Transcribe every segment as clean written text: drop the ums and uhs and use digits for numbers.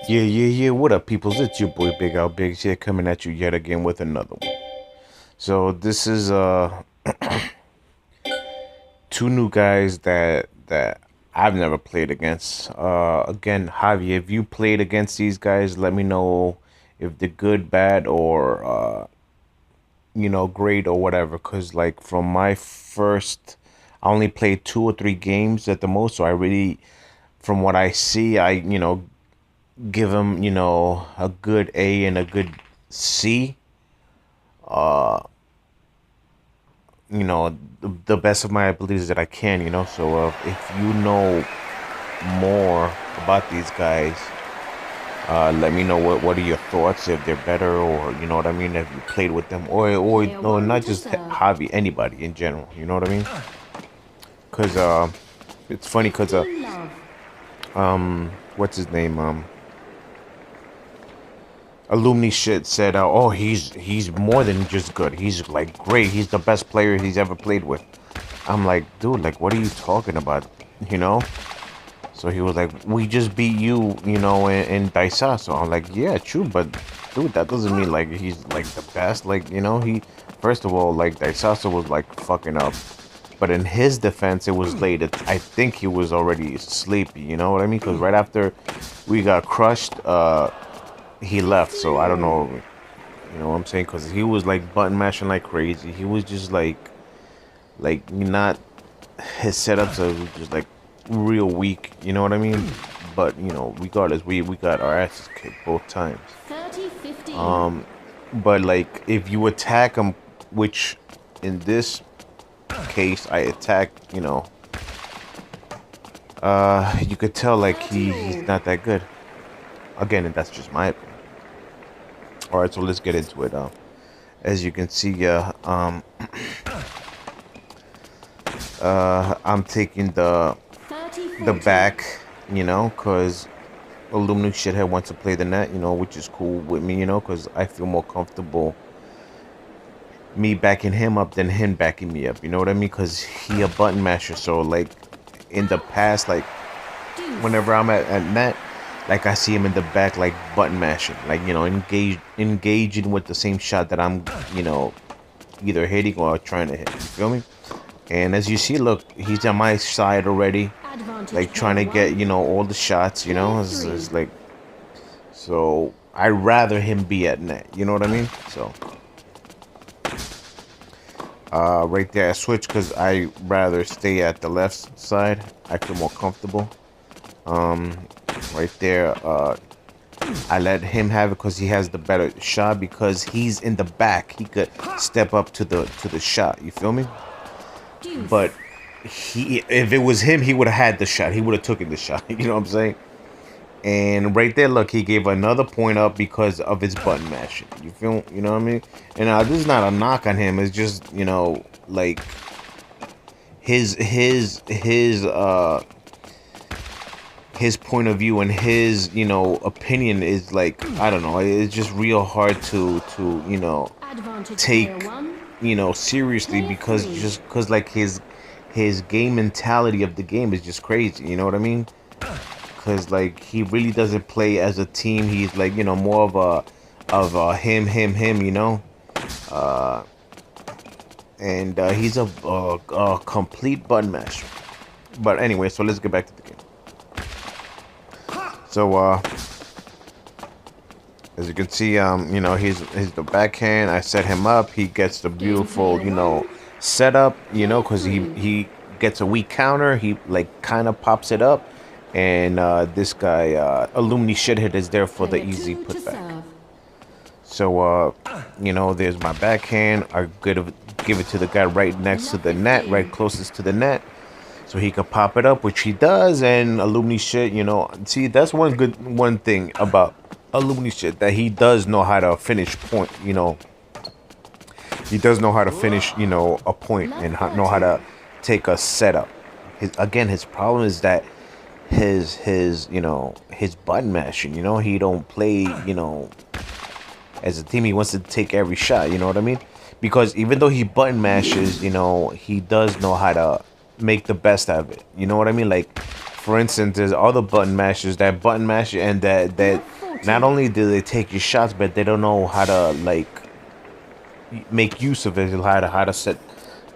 Yeah. What up, peoples? It's your boy Big Al Biggs here, coming at you yet again with another one. So this is two new guys that I've never played against. Again, Javi, if you played against these guys, let me know if they're good, bad, or great or whatever. Cause like from my first, I only played 2 or 3 games at the most. So I really, from what I see, I give them a good A and a good C. The best of my abilities that I can. So if you know more about these guys, let me know what are your thoughts, if they're better, or you know what I mean, if you played with them, or no, not just Javi, anybody in general, you know what I mean. Because it's funny because what's his name, Alumni shit said, oh, he's more than just good. He's like great. He's the best player he's ever played with. I'm like, dude, like, what are you talking about? You know? So he was like, we just beat you, in Daisa. So I'm like, yeah, true, but dude, that doesn't mean like he's like the best. Like, he first of all, like Daisasa was like fucking up. But in his defense, it was late. I think he was already sleepy. You know what I mean? Because right after we got crushed, he left. So I don't know. You know what I'm saying? Because he was like button mashing like crazy. He was just like not, his setups are just like real weak. You know what I mean? But regardless, we got our asses kicked both times. 30-15. But like if you attack him, which in this case I attacked, you could tell like he's not that good. Again, and that's just my opinion. All right, so let's get into it. As you can see, I'm taking the back, because Aluminum shithead wants to play the net, which is cool with me, because I feel more comfortable me backing him up than him backing me up. You know what I mean? Because he a button masher. So like in the past, like whenever I'm at net, like I see him in the back, like button mashing, like engaging with the same shot that I'm, either hitting or trying to hit. You feel me? And as you see, look, he's on my side already, like trying to get all the shots. It's like, so I'd rather him be at net. You know what I mean? So right there I switch because I rather stay at the left side. I feel more comfortable. Right there, I let him have it because he has the better shot, because he's in the back. He could step up to the shot. You feel me? But if it was him, he would have had the shot. He would have taken the shot. You know what I'm saying? And right there, look, he gave another point up because of his button mashing. You feel? You know what I mean? And this is not a knock on him. It's just like his point of view and his opinion is like, I don't know. It's just real hard to take seriously, because like his game mentality of the game is just crazy. You know what I mean? Because like he really doesn't play as a team. He's like more of a him. And he's a complete button masher. But anyway, so let's get back to the game. So as you can see, he's the backhand. I set him up. He gets the beautiful setup, because he gets a weak counter. He like kind of pops it up. And this guy, Alumni shithead, is there for the easy putback. So, there's my backhand. I give it to the guy right next to the net, right closest to the net, so he could pop it up, which he does. And Alumni shit, see, that's one thing about Alumni shit, that he does know how to finish point. He does know how to finish, a point, and know how to take a setup. His problem is that his button mashing. He don't play as a team. He wants to take every shot. You know what I mean? Because even though he button mashes, he does know how to make the best out of it. You know what I mean? Like for instance, there's other button mashers that button mash and that not only do they take your shots, but they don't know how to like make use of it, how to set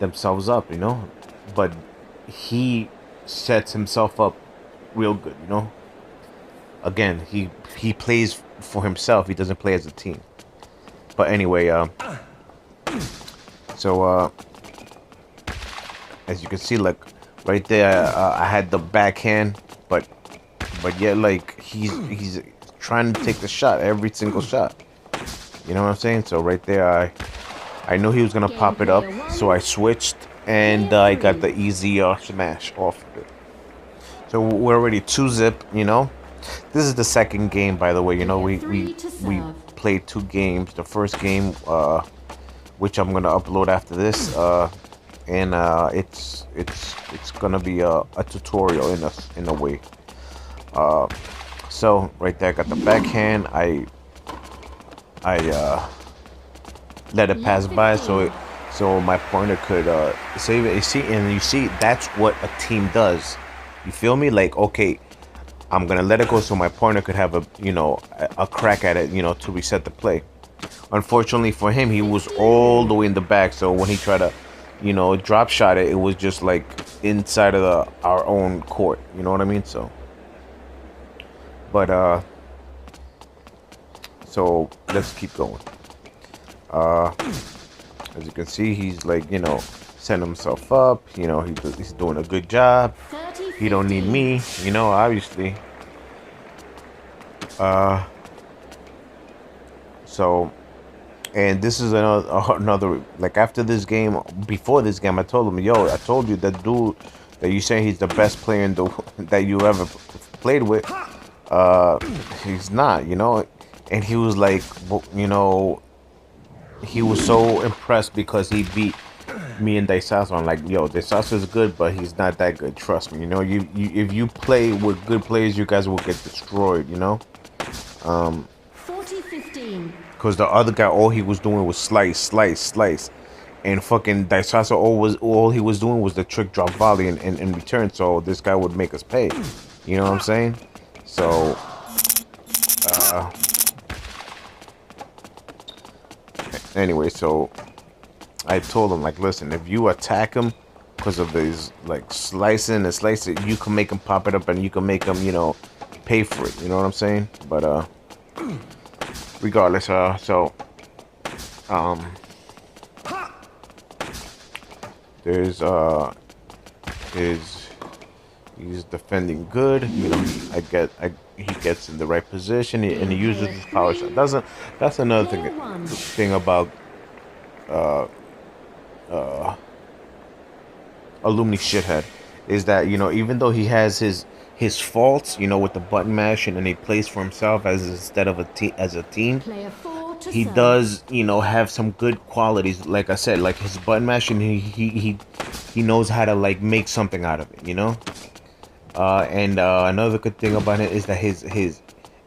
themselves up, you know. But he sets himself up real good, you know. Again, he plays for himself. He doesn't play as a team. But anyway, so as you can see, like right there, I had the backhand, but yeah, like he's trying to take the shot, every single shot. You know what I'm saying? So right there, I knew he was gonna pop it up, so I switched and I got the easy smash off of it. So we're already 2-zip, you know. This is the second game, by the way. You know, we played 2 games. The first game, which I'm gonna upload after this, and it's gonna be a tutorial in a way. So right there, I got the backhand. I let it pass by, so my partner could save it. You see, that's what a team does. You feel me? Like, okay, I'm gonna let it go so my partner could have a crack at it, to reset the play. Unfortunately for him, he was all the way in the back, so when he tried to, drop shot it, it was just like inside of our own court. You know what I mean? So, but so let's keep going. As you can see, he's like, setting himself up. He's doing a good job. He don't need me, obviously. So, and this is another, like after this game, before this game, I told him, yo, I told you that dude that you say he's the best player in that you ever played with, he's not, and he was like, he was so impressed because he beat me and Daisasu. I'm like, yo, Daisasu is good, but he's not that good. Trust me. If you play with good players, you guys will get destroyed. 40-15. Because the other guy, all he was doing was slice, and fucking Daisasu all he was doing was the trick drop volley in return. So this guy would make us pay. You know what I'm saying? So, anyway, so I told him, like, listen, if you attack him because of these, like, slicing, you can make him pop it up and you can make him, pay for it. You know what I'm saying? But, regardless, so, there's, he's defending good. He gets in the right position and he uses his power shot. That's another thing about Alumni shithead, is that even though he has his faults, with the button mash and he plays for himself instead of as a team, he does have some good qualities. Like I said, like his button mash, and he knows how to like make something out of it, and another good thing about it is that his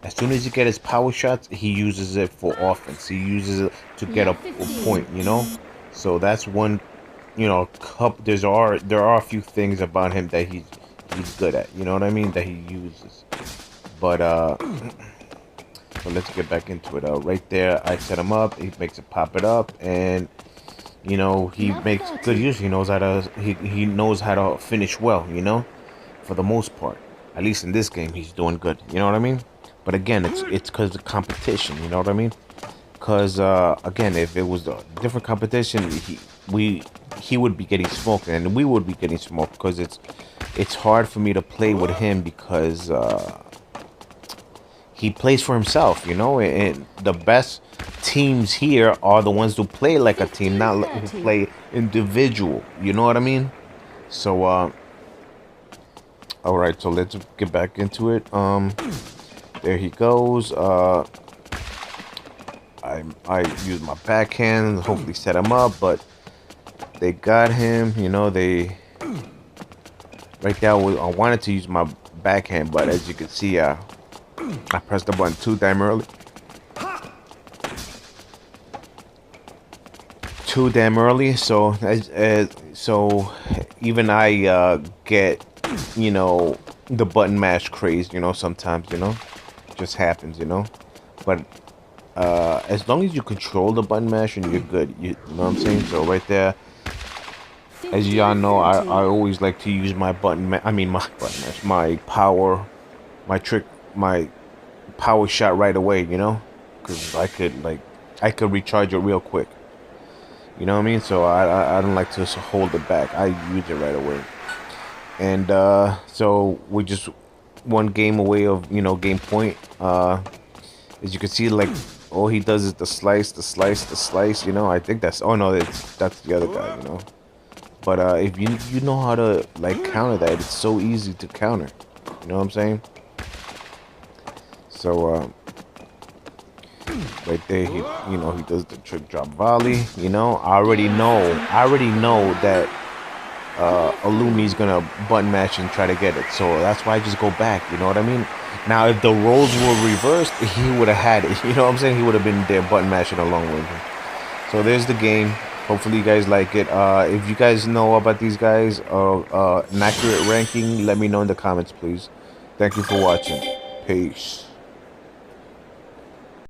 as soon as he get his power shots, he uses it for offense. He uses it to get a point, so that's one, there are a few things about him that he's good at, you know what I mean, that he uses. But so let's get back into it. Right there, I set him up. He makes it pop it up, and he makes good use. He knows how to finish well, for the most part. At least in this game, he's doing good. You know what I mean? But again, it's because of competition. You know what I mean? Because again, if it was a different competition, he would be getting smoked, and we would be getting smoked, because it's hard for me to play with him because he plays for himself, and the best teams here are the ones who play like a team, not who play individual. You know what I mean? So all right, so let's get back into it. There he goes. I use my backhand, hopefully set him up, but they got him. They right now. I wanted to use my backhand, but as you can see, I pressed the button too damn early. So even I get the button mash craze, you know, sometimes, you know, just happens, you know. But as long as you control the button mash and you're good, you know what I'm saying? So right there, as y'all know, I always like to use my my button mash, my power, my power shot right away, you know, because I could recharge it real quick. You know what I mean? So I don't like to hold it back. I use it right away. And so we're just one game away of, you know, game point. As you can see, like, all he does is the slice, the slice, the slice, you know. I think that's, oh no, that's the other guy, you know. But if you know how to, like, counter that, it's so easy to counter. You know what I'm saying? So right there, he does the trick drop volley, you know. I already know that Alumi's gonna button mash and try to get it, so that's why I just go back, you know what I mean? Now if the roles were reversed, he would have had it, you know what I'm saying? He would have been there button mashing along with him. So there's the game. Hopefully you guys like it. If you guys know about these guys or an accurate ranking, let me know in the comments, please. Thank you for watching. Peace.